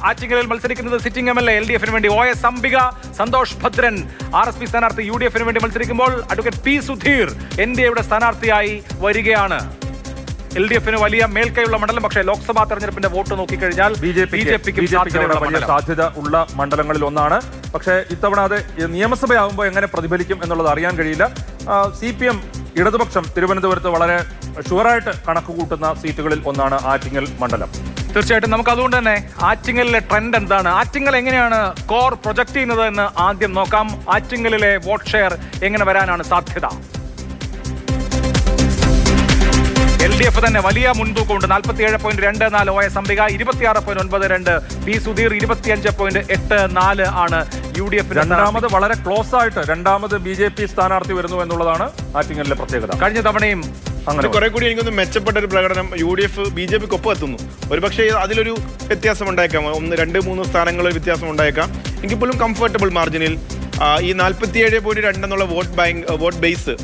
ആറ്റിങ്ങലിൽ മത്സരിക്കുന്നത് sitting MLA LDF വേണ്ടി OS അംബിക, സന്തോഷ് ഭദ്രൻ RSP സ്ഥാനാർത്ഥി UDF വേണ്ടി മത്സരിക്കുമ്പോൾ അഡ്വക്കേറ്റ് P സുധീർ NDAയുടെ സ്ഥാനാർത്ഥിയായി വരികയാണ്. LDF വലിയ മേൽക്കൈയുള്ള മണ്ഡലം. പക്ഷേ ലോക്സഭാ തെരഞ്ഞെടുപ്പിന്റെ വോട്ട് നോക്കിക്കഴിഞ്ഞാൽ ബിജെപിക്ക് സാധ്യത ഉള്ള മണ്ഡലങ്ങളിൽ ഒന്നാണ്. പക്ഷേ ഇത്തവണ അത് നിയമസഭയാകുമ്പോൾ എങ്ങനെ പ്രതിഫലിക്കും എന്നുള്ളത് അറിയാൻ കഴിയില്ല. CPM ഇടതുപക്ഷം തിരുവനന്തപുരത്ത് വളരെ ഷുവറായിട്ട് കണക്ക് കൂട്ടുന്ന സീറ്റുകളിൽ ഒന്നാണ് ആറ്റിങ്ങൽ മണ്ഡലം. തീർച്ചയായിട്ടും നമുക്ക് അതുകൊണ്ട് തന്നെ ആറ്റിങ്ങലിലെ ട്രെൻഡ് എന്താണ്, ആറ്റിങ്ങൽ എങ്ങനെയാണ് കോർ പ്രൊജക്ട് ചെയ്യുന്നത് എന്ന് ആദ്യം നോക്കാം. ആറ്റിങ്ങലിലെ വോട്ട് ഷെയർ എങ്ങനെ വരാനാണ് സാധ്യത? LDF തന്നെ വലിയ മുൻതൂക്കമുണ്ട്. 47.24 OS അംബിക, 26.92 P സുധീർ, 25.84 ആണ് UDF. രണ്ടാമത് വളരെ ക്ലോസ് ആയിട്ട് രണ്ടാമത് BJP സ്ഥാനാർത്ഥി വരുന്നു എന്നുള്ളതാണ് ആറ്റിങ്ങലിലെ പ്രത്യേകത. കഴിഞ്ഞ തവണയും അങ്ങനെ കുറെ കൂടി എനിക്കൊന്ന് മെച്ചപ്പെട്ട ഒരു പ്രകടനം UDF BJPക്ക് ഒപ്പം എത്തുന്നു. ഒരു പക്ഷേ അതിലൊരു വ്യത്യാസം ഉണ്ടായേക്കാം, 1, 2, 3 സ്ഥാനങ്ങളിൽ വ്യത്യാസം ഉണ്ടായേക്കാം. എങ്കിൽ പോലും കംഫർട്ടബിൾ മാർജിനിൽ ഈ 47.2 എന്നുള്ള വോട്ട് ബേസ്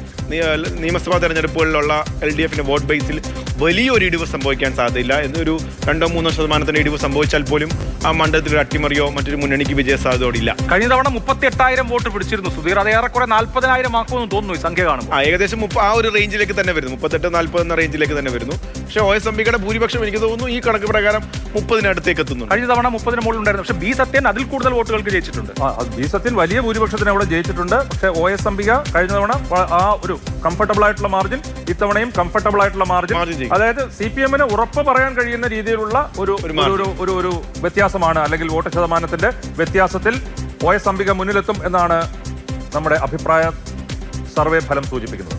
നിയമസഭാ തെരഞ്ഞെടുപ്പുകളിലുള്ള LDFന്റെ വോട്ട് ബേസിൽ വലിയൊരു ഇടിവ് സംഭവിക്കാൻ സാധ്യതയില്ല. എന്നൊരു 2-3% ഇടിവ് സംഭവിച്ചാൽ പോലും ആ മണ്ഡലത്തിൽ ഒരു അട്ടിമറിയോ മറ്റൊരു മുന്നണിക്ക് വിജയ സാധ്യതയോടില്ല. കഴിഞ്ഞ തവണ 38,000 വോട്ട് പിടിച്ചിരുന്നു സുധീർ. അത് ഏറെക്കുറെ 40,000 ആക്കുമെന്ന് തോന്നുന്നു ഈ സംഖ്യ കാണും. ഏകദേശം ആ ഒരു റേഞ്ചിലേക്ക് തന്നെ വരുന്നു, 38-40 എന്ന റേഞ്ചിലേക്ക് തന്നെ വരുന്നു. പക്ഷേ OS അംബികയുടെ ഭൂരിപക്ഷം എനിക്ക് തോന്നുന്നു ഈ കണക്ക് പ്രകാരം 30-അടുത്തേക്ക് എത്തുന്നു. കഴിഞ്ഞ തവണ 30 മുകളിൽ ഉണ്ടായിരുന്നു. പക്ഷേ B സത്യൻ അതിൽ കൂടുതൽ വോട്ടുകൾക്ക് ജയിച്ചിട്ടുണ്ട്. B സത്യൻ വലിയ ഭൂരിപക്ഷത്തിന് അവിടെ ജയിച്ചിട്ടുണ്ട്. പക്ഷേ OS അംബിക കഴിഞ്ഞ തവണ ആ ഒരു കംഫർട്ടബിൾ ആയിട്ടുള്ള മാർജിൻ, ഇത്തവണയും കംഫർട്ടബിൾ ആയിട്ടുള്ള മാർജിൻ, അതായത് CPM-ന് ഉറപ്പ് പറയാൻ കഴിയുന്ന രീതിയിലുള്ള ഒരു വ്യത്യാസമാണ്, അല്ലെങ്കിൽ വോട്ട് ശതമാനത്തിന്റെ വ്യത്യാസത്തിൽ OS അംബിക മുന്നിലെത്തും എന്നാണ് നമ്മുടെ അഭിപ്രായ സർവേ ഫലം സൂചിപ്പിക്കുന്നത്.